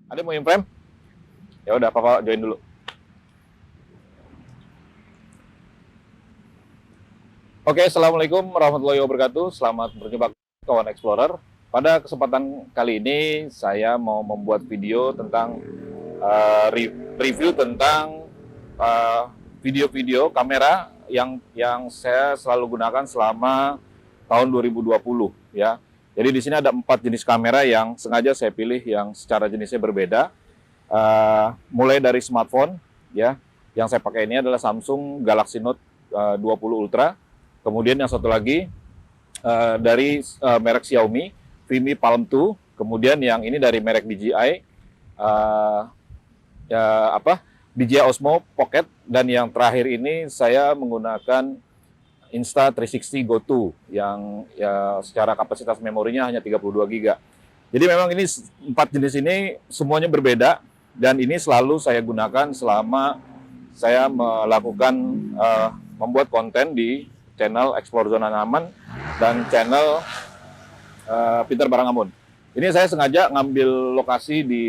Ada mau in-frame? Ya udah, Papa join dulu. Oke, Assalamualaikum warahmatullahi wabarakatuh. Selamat berjumpa kawan Explorer. Pada kesempatan kali ini, saya mau membuat video tentang review tentang video-video kamera yang saya selalu gunakan selama tahun 2020 ya. Jadi di sini ada 4 jenis kamera yang sengaja saya pilih yang secara jenisnya berbeda. Mulai dari smartphone ya, yang saya pakai ini adalah Samsung Galaxy Note 20 Ultra. Kemudian yang satu lagi dari merek Xiaomi, Mi Palm 2. Kemudian yang ini dari merek DJI, DJI Osmo Pocket. Dan yang terakhir ini saya menggunakan Insta360 Go 2 yang ya secara kapasitas memorinya hanya 32 GB. Jadi memang ini 4 jenis ini semuanya berbeda dan ini selalu saya gunakan selama saya melakukan membuat konten di channel Explore Zona Nyaman dan channel Pinter Barang Amun. Ini saya sengaja ngambil lokasi di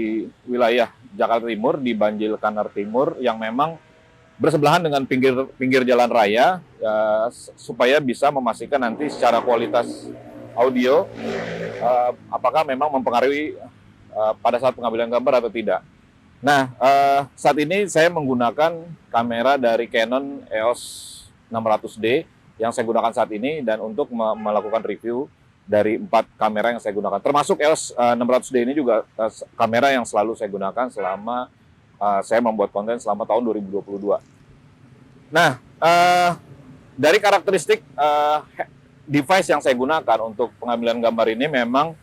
wilayah Jakarta Timur, di Banjil Kanar Timur, yang memang bersebelahan dengan pinggir jalan raya, supaya bisa memastikan nanti secara kualitas audio, apakah memang mempengaruhi pada saat pengambilan gambar atau tidak. Nah, saat ini saya menggunakan kamera dari Canon EOS 600D yang saya gunakan saat ini, dan untuk melakukan review dari 4 kamera yang saya gunakan, termasuk EOS 600D ini juga kamera yang selalu saya gunakan selama saya membuat konten selama tahun 2022. Nah, dari karakteristik device yang saya gunakan untuk pengambilan gambar ini, memang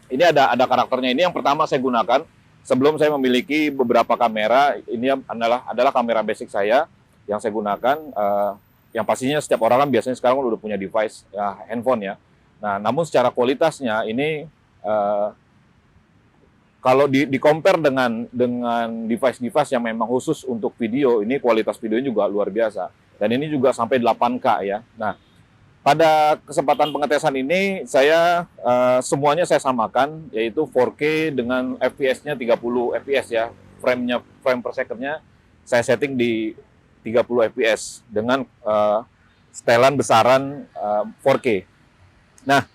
ini ada karakternya. Ini yang pertama saya gunakan sebelum saya memiliki beberapa kamera. Ini adalah kamera basic saya yang saya gunakan. Yang pastinya setiap orang kan biasanya sekarang udah punya device ya, handphone ya. Nah, namun secara kualitasnya ini kalau di compare dengan device-device yang memang khusus untuk video, ini kualitas videonya juga luar biasa. Dan ini juga sampai 8K ya. Nah, pada kesempatan pengetesan ini saya semuanya saya samakan, yaitu 4K dengan FPS-nya 30 FPS ya. Frame per second-nya saya setting di 30 FPS dengan setelan besaran 4K. Nah,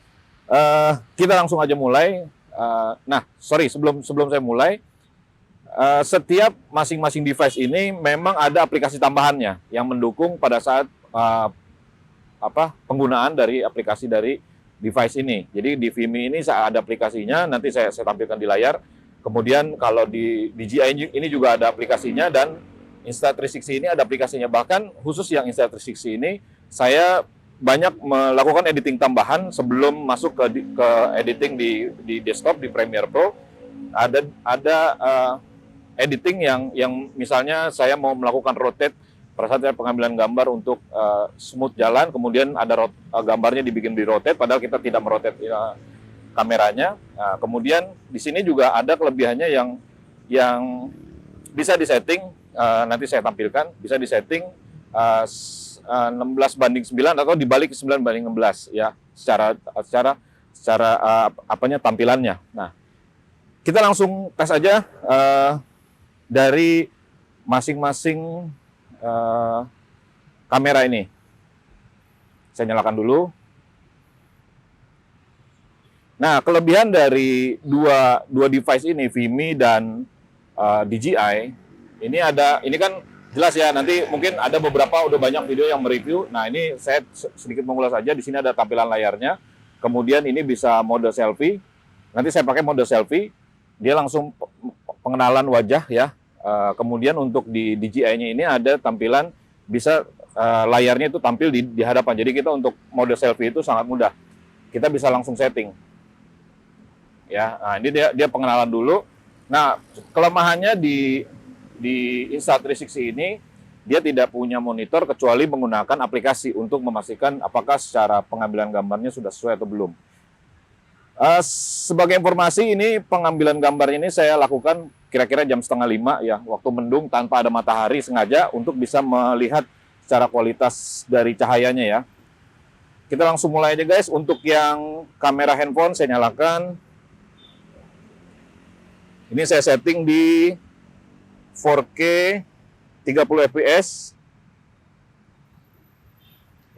kita langsung aja mulai. Sebelum saya mulai, setiap masing-masing device ini memang ada aplikasi tambahannya yang mendukung pada saat penggunaan dari aplikasi dari device ini. Jadi di Vimi ini ada aplikasinya, nanti saya tampilkan di layar. Kemudian kalau di DJI ini juga ada aplikasinya, dan Insta360 ini ada aplikasinya. Bahkan khusus yang Insta360 ini saya banyak melakukan editing tambahan sebelum masuk ke editing di desktop di Premiere Pro. Ada editing yang misalnya saya mau melakukan rotate pada saat pengambilan gambar untuk smooth jalan, kemudian ada gambarnya dibikin di rotate padahal kita tidak merotate kameranya. Nah, kemudian di sini juga ada kelebihannya yang bisa disetting, nanti saya tampilkan, bisa disetting 16:9 atau dibalik 9:16 ya, secara tampilannya. Nah, kita langsung tes aja dari masing-masing kamera ini. Saya nyalakan dulu. Nah, kelebihan dari dua device ini, Vimi dan DJI, ini kan jelas ya, nanti mungkin ada beberapa udah banyak video yang mereview. Nah, ini saya sedikit mengulas saja. Di sini ada tampilan layarnya. Kemudian ini bisa mode selfie. Nanti saya pakai mode selfie. Dia langsung pengenalan wajah ya. Kemudian untuk di DJI-nya ini ada tampilan bisa layarnya itu tampil di hadapan. Jadi kita untuk mode selfie itu sangat mudah. Kita bisa langsung setting. Ya, nah ini dia pengenalan dulu. Nah, kelemahannya di Insta360 ini, dia tidak punya monitor kecuali menggunakan aplikasi untuk memastikan apakah secara pengambilan gambarnya sudah sesuai atau belum. Sebagai informasi, ini pengambilan gambarnya ini saya lakukan kira-kira jam 4:30 ya, waktu mendung tanpa ada matahari, sengaja untuk bisa melihat secara kualitas dari cahayanya ya. Kita langsung mulai aja guys. Untuk yang kamera handphone saya nyalakan. Ini saya setting di 4K 30 fps.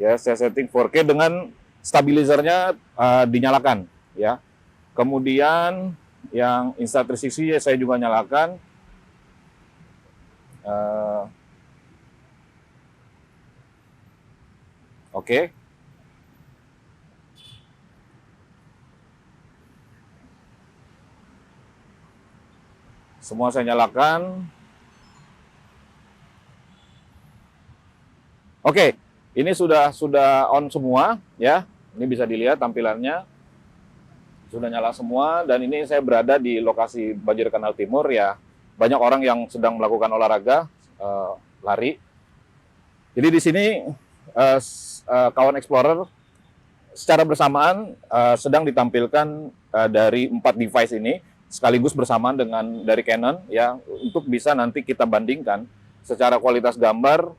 Ya, saya setting 4K dengan stabilizernya dinyalakan ya. Kemudian yang Insta360 saya juga nyalakan. Oke. Semua saya nyalakan. Oke, ini sudah on semua ya. Ini bisa dilihat tampilannya. Sudah nyala semua dan ini saya berada di lokasi Banjir Kanal Timur ya. Banyak orang yang sedang melakukan olahraga lari. Jadi di sini kawan explorer secara bersamaan sedang ditampilkan dari 4 device ini sekaligus bersamaan dengan dari Canon ya, untuk bisa nanti kita bandingkan secara kualitas gambar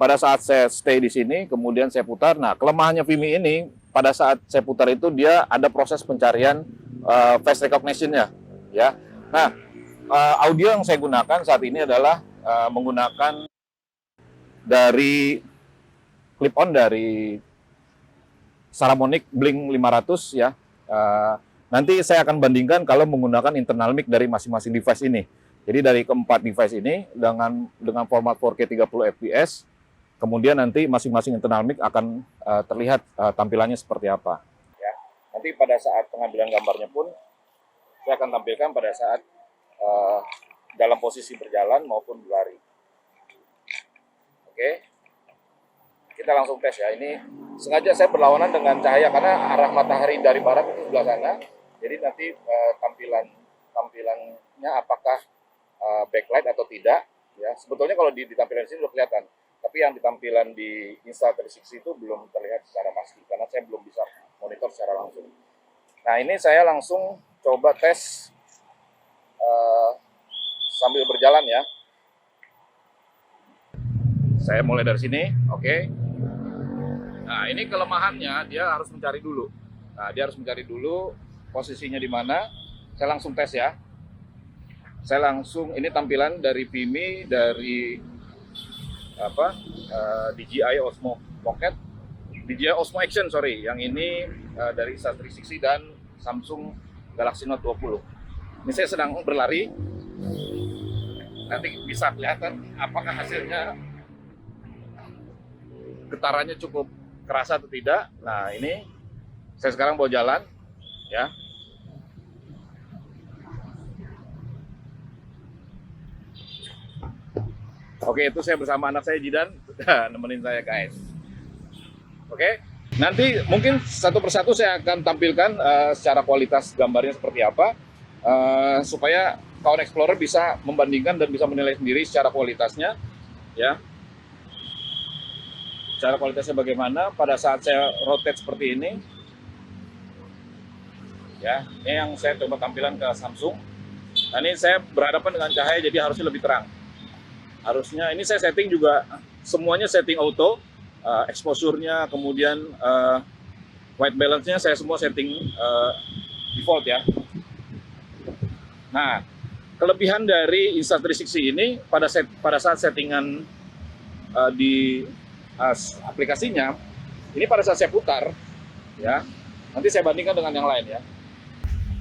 pada saat saya stay di sini kemudian saya putar. Nah, kelemahannya Vimy ini pada saat saya putar itu dia ada proses pencarian face recognition-nya ya. Nah, audio yang saya gunakan saat ini adalah menggunakan dari clip-on dari Saramonic Blink 500 ya. Nanti saya akan bandingkan kalau menggunakan internal mic dari masing-masing device ini. Jadi dari keempat device ini dengan format 4K 30 fps, kemudian nanti masing-masing internal mic akan terlihat tampilannya seperti apa. Ya. Nanti pada saat pengambilan gambarnya pun saya akan tampilkan pada saat dalam posisi berjalan maupun berlari. Oke. Kita langsung tes ya. Ini sengaja saya berlawanan dengan cahaya karena arah matahari dari barat itu sebelah sana. Jadi nanti tampilannya apakah backlight atau tidak ya. Sebetulnya kalau di tampilan sini sudah kelihatan. Tapi yang di tampilan di Insta360 itu belum terlihat secara pasti karena saya belum bisa monitor secara langsung. Nah, ini saya langsung coba tes sambil berjalan ya. Saya mulai dari sini, oke. Nah, ini kelemahannya, dia harus mencari dulu. Nah, dia harus mencari dulu posisinya di mana. Saya langsung tes ya. Saya langsung, ini tampilan dari Vimy, dari DJI Osmo Pocket, DJI Osmo Action, sorry. Yang ini dari Insta360 dan Samsung Galaxy Note 20. Ini saya sedang berlari. Nanti bisa kelihatan apakah hasilnya getarannya cukup kerasa atau tidak. Nah, ini saya sekarang mau jalan ya. Oke, itu saya bersama anak saya Jidan nemenin saya guys. Oke, nanti mungkin satu persatu saya akan tampilkan secara kualitas gambarnya seperti apa supaya kawan explorer bisa membandingkan dan bisa menilai sendiri secara kualitasnya ya. Cara kualitasnya bagaimana pada saat saya rotate seperti ini ya. Ini yang saya coba tampilan ke Samsung. Nah, ini saya berhadapan dengan cahaya jadi harusnya lebih terang. Harusnya ini saya setting juga semuanya setting auto, exposure-nya, kemudian white balance-nya saya semua setting default ya. Nah, kelebihan dari Insta360 ini pada saat settingan di aplikasinya, ini pada saat saya putar ya, nanti saya bandingkan dengan yang lain ya.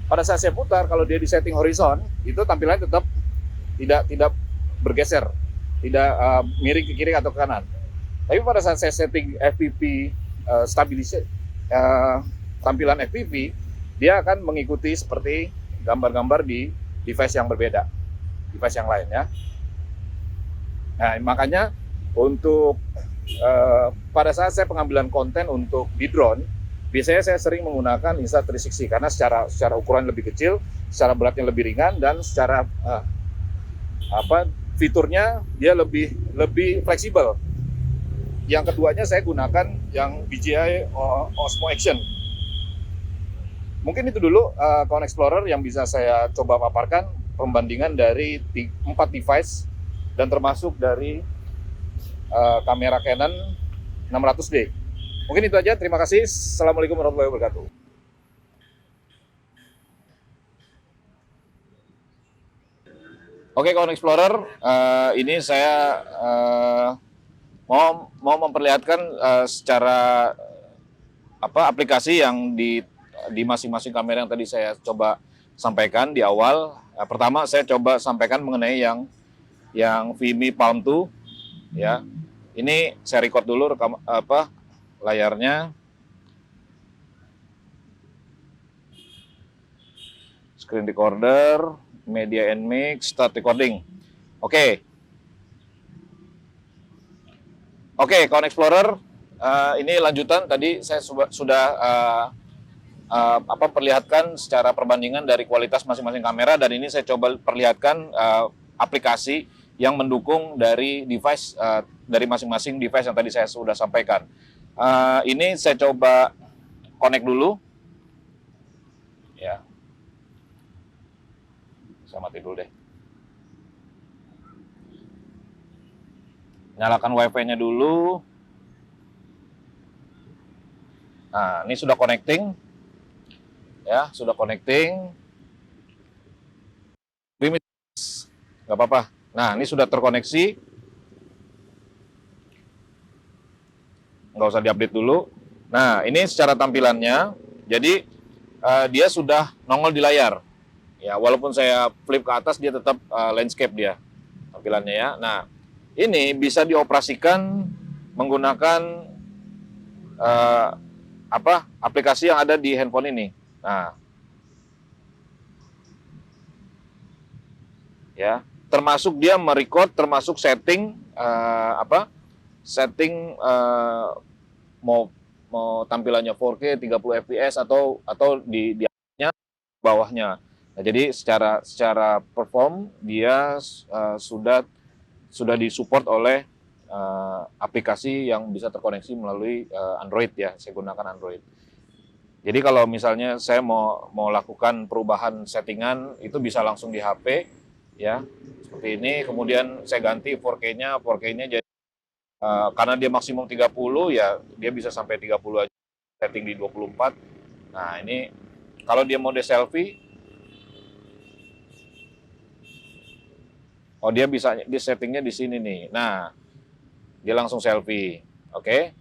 Pada saat saya putar, kalau dia di setting horizon, itu tampilannya tetap tidak bergeser, tidak miring ke kiri atau ke kanan. Tapi pada saat saya setting FPV stabilisasi tampilan FPV, dia akan mengikuti seperti gambar-gambar di device yang berbeda, device yang lain ya. Nah, makanya untuk pada saat saya pengambilan konten untuk di drone, biasanya saya sering menggunakan Insta360 karena secara ukuran lebih kecil, secara beratnya lebih ringan, dan secara fiturnya dia lebih fleksibel. Yang keduanya saya gunakan yang DJI Osmo Action. Mungkin itu dulu kawan explorer yang bisa saya coba paparkan pembandingan dari 4 device dan termasuk dari kamera Canon 600D. Mungkin itu aja, terima kasih. Assalamualaikum warahmatullahi wabarakatuh. Oke, kawan Explorer, ini saya mau memperlihatkan secara aplikasi yang di masing-masing kamera yang tadi saya coba sampaikan di awal. Pertama saya coba sampaikan mengenai yang Vimy Palm 2 ya. Ini saya record dulu layarnya, screen recorder, media and mix, start recording. Oke, kawan Explorer, ini lanjutan tadi saya sudah perlihatkan secara perbandingan dari kualitas masing-masing kamera, dan ini saya coba perlihatkan aplikasi yang mendukung dari device dari masing-masing device yang tadi saya sudah sampaikan. Ini saya coba connect dulu, ya. Saya mati dulu deh. Nyalakan WiFi-nya dulu. Nah, ini sudah connecting. Ya, sudah connecting. Nggak apa-apa. Nah, ini sudah terkoneksi. Nggak usah diupdate dulu. Nah, ini secara tampilannya. Jadi, dia sudah nongol di layar. Ya, walaupun saya flip ke atas, dia tetap landscape dia tampilannya ya. Nah, ini bisa dioperasikan menggunakan aplikasi yang ada di handphone ini. Nah, ya, termasuk dia merecord, termasuk setting mau tampilannya 4K 30 fps atau di bawahnya. Nah, jadi secara perform dia sudah disupport oleh aplikasi yang bisa terkoneksi melalui Android ya. Saya gunakan Android. Jadi kalau misalnya saya mau lakukan perubahan settingan, itu bisa langsung di HP ya. Seperti ini, kemudian saya ganti 4K-nya jadi karena dia maksimum 30 ya, dia bisa sampai 30 aja, setting di 24. Nah, ini kalau dia mode selfie, dia bisa di settingnya di sini nih. Nah, dia langsung selfie. Oke.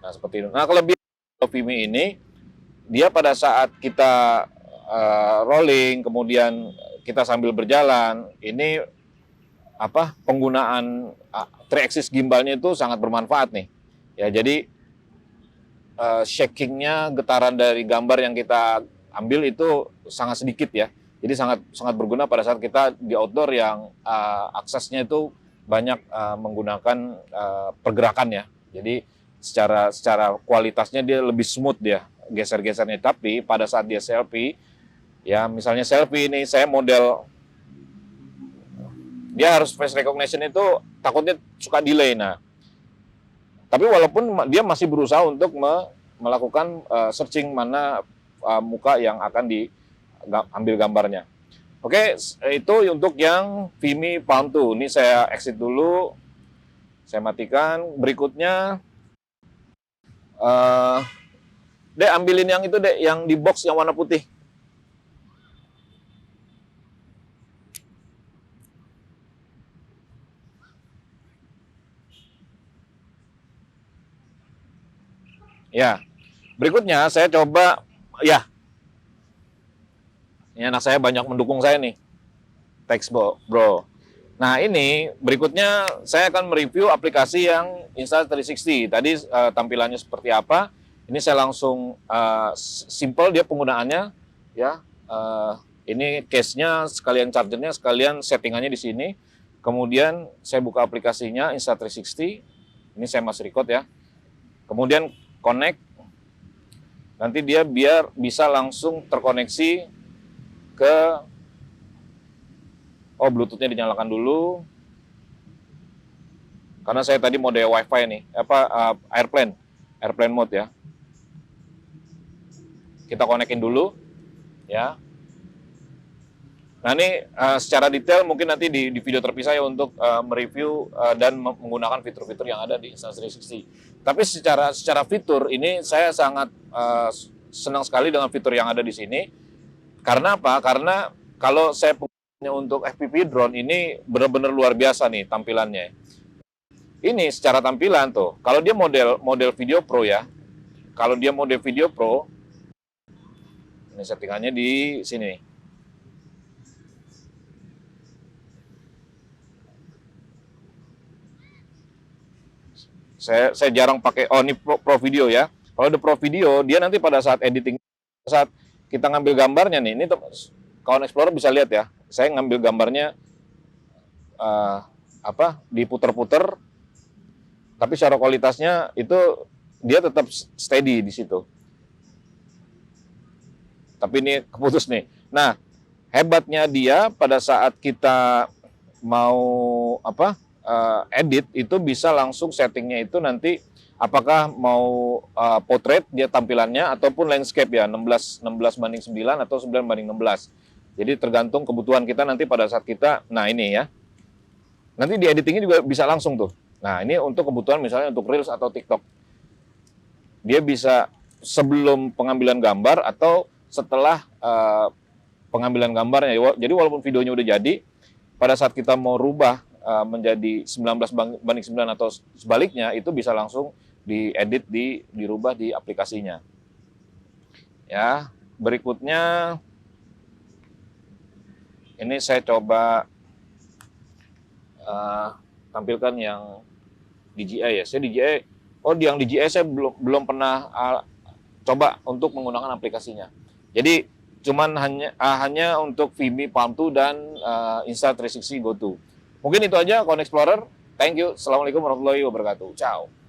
Nah, seperti itu. Nah, kelebihan Vimy ini, dia pada saat kita rolling, kemudian kita sambil berjalan, ini penggunaan 3-axis gimbalnya itu sangat bermanfaat nih. Ya, jadi shakingnya, getaran dari gambar yang kita ambil itu sangat sedikit ya. Jadi sangat berguna pada saat kita di outdoor yang aksesnya itu banyak menggunakan pergerakan ya. Jadi secara kualitasnya dia lebih smooth dia geser-gesernya. Tapi pada saat dia selfie, ya misalnya selfie ini saya model, dia harus face recognition itu takutnya suka delay. Nah, tapi walaupun dia masih berusaha untuk melakukan searching mana muka yang akan diambil gambarnya. Oke, itu untuk yang Vimy Palm 2. Ini saya exit dulu, saya matikan. Berikutnya, Dek ambilin yang itu Dek, yang di box yang warna putih. Ya, berikutnya saya coba, ya, ini anak saya banyak mendukung saya nih, thanks bro. Nah, ini berikutnya saya akan mereview aplikasi yang Insta360. Tadi tampilannya seperti apa? Ini saya langsung simple dia penggunaannya, ya. Ini case-nya, sekalian chargernya, sekalian settingannya di sini. Kemudian saya buka aplikasinya Insta360. Ini saya masih record ya. Kemudian connect. Nanti dia biar bisa langsung terkoneksi ke Bluetooth-nya dinyalakan dulu. Karena saya tadi mode Wi-Fi nih, airplane mode ya. Kita konekin dulu ya. Nah, ini secara detail mungkin nanti di video terpisah ya untuk mereview dan menggunakan fitur-fitur yang ada di Insta360. Tapi secara fitur ini saya sangat senang sekali dengan fitur yang ada di sini. Karena apa? Karena Kalau saya punya untuk FPV drone ini benar-benar luar biasa nih tampilannya. Ini secara tampilan tuh, kalau dia model video pro ya, kalau dia model video pro, ini settingannya di sini. Saya jarang pakai, oh ini pro video ya. Kalau udah pro video, dia nanti pada saat editing, saat kita ngambil gambarnya nih, ini kawan explorer bisa lihat ya, saya ngambil gambarnya diputer-puter, tapi secara kualitasnya itu dia tetap steady di situ. Tapi ini keputus nih. Nah, hebatnya dia pada saat kita mau edit itu bisa langsung settingnya itu nanti apakah mau portrait dia tampilannya ataupun landscape ya 16:9 atau 9:16. Jadi tergantung kebutuhan kita nanti pada saat kita, nah ini ya. Nanti di editingnya juga bisa langsung tuh. Nah ini untuk kebutuhan misalnya untuk Reels atau TikTok. Dia bisa sebelum pengambilan gambar atau setelah pengambilan gambarnya. Jadi walaupun videonya udah jadi, pada saat kita mau rubah menjadi 19:9 atau sebaliknya, itu bisa langsung diedit, dirubah di aplikasinya. Ya, berikutnya ini saya coba tampilkan yang DJI ya. Saya DJI, yang DJI saya belum pernah coba untuk menggunakan aplikasinya. Jadi cuman hanya untuk Vimi Palm 2 dan Insta360 Go 2. Mungkin itu aja, Kawan Explorer. Thank you. Assalamualaikum warahmatullahi wabarakatuh. Ciao.